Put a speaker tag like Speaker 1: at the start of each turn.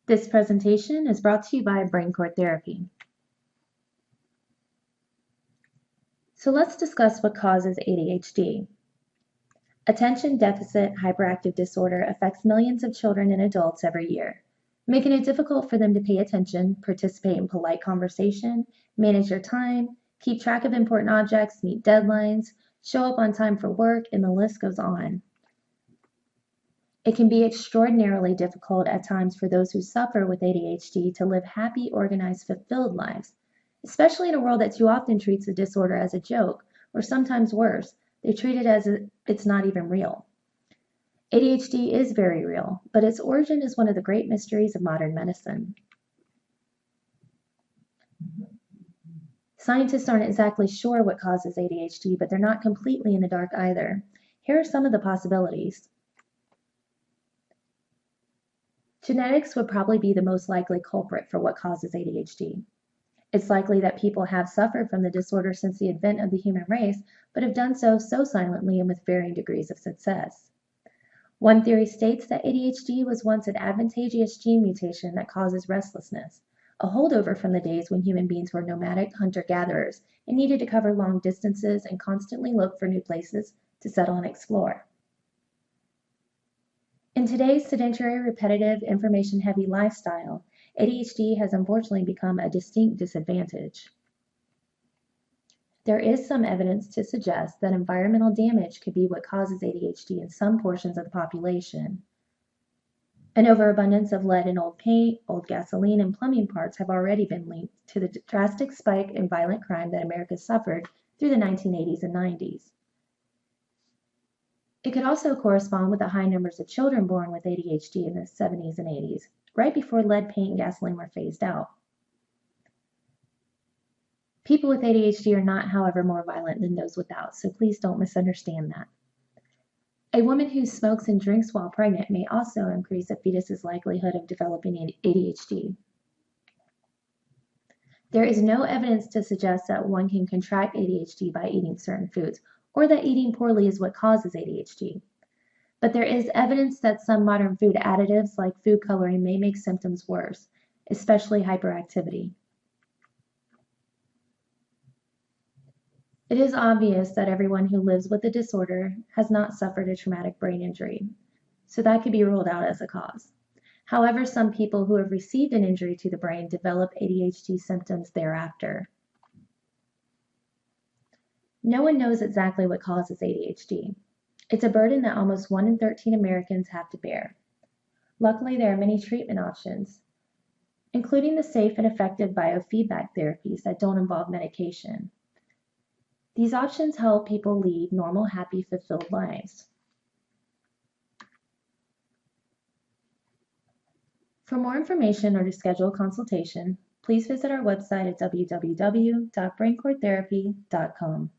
Speaker 1: This presentation is brought to you by Brain Core Therapy. So let's discuss what causes ADHD. Attention deficit hyperactive disorder affects millions of children and adults every year, making it difficult for them to pay attention, participate in polite conversation, manage their time, keep track of important objects, meet deadlines, show up on time for work, and the list goes on. It can be extraordinarily difficult at times for those who suffer with ADHD to live happy, organized, fulfilled lives, especially in a world that too often treats the disorder as a joke, or sometimes worse, they treat it as it's not even real. ADHD is very real, but its origin is one of the great mysteries of modern medicine. Scientists aren't exactly sure what causes ADHD, but they're not completely in the dark either. Here are some of the possibilities. Genetics would probably be the most likely culprit for what causes ADHD. It's likely that people have suffered from the disorder since the advent of the human race, but have done so silently and with varying degrees of success. One theory states that ADHD was once an advantageous gene mutation that causes restlessness, a holdover from the days when human beings were nomadic hunter-gatherers and needed to cover long distances and constantly look for new places to settle and explore. In today's sedentary, repetitive, information-heavy lifestyle, ADHD has unfortunately become a distinct disadvantage. There is some evidence to suggest that environmental damage could be what causes ADHD in some portions of the population. An overabundance of lead in old paint, old gasoline, and plumbing parts have already been linked to the drastic spike in violent crime that America suffered through the 1980s and 90s. It could also correspond with the high numbers of children born with ADHD in the 70s and 80s, right before lead paint and gasoline were phased out. People with ADHD are not, however, more violent than those without, so please don't misunderstand that. A woman who smokes and drinks while pregnant may also increase a fetus's likelihood of developing ADHD. There is no evidence to suggest that one can contract ADHD by eating certain foods, or that eating poorly is what causes ADHD. But there is evidence that some modern food additives like food coloring may make symptoms worse, especially hyperactivity. It is obvious that everyone who lives with the disorder has not suffered a traumatic brain injury, so that could be ruled out as a cause. However, some people who have received an injury to the brain develop ADHD symptoms thereafter. No one knows exactly what causes ADHD. It's a burden that almost 1 in 13 Americans have to bear. Luckily, there are many treatment options, including the safe and effective biofeedback therapies that don't involve medication. These options help people lead normal, happy, fulfilled lives. For more information or to schedule a consultation, please visit our website at www.braincoretherapy.com.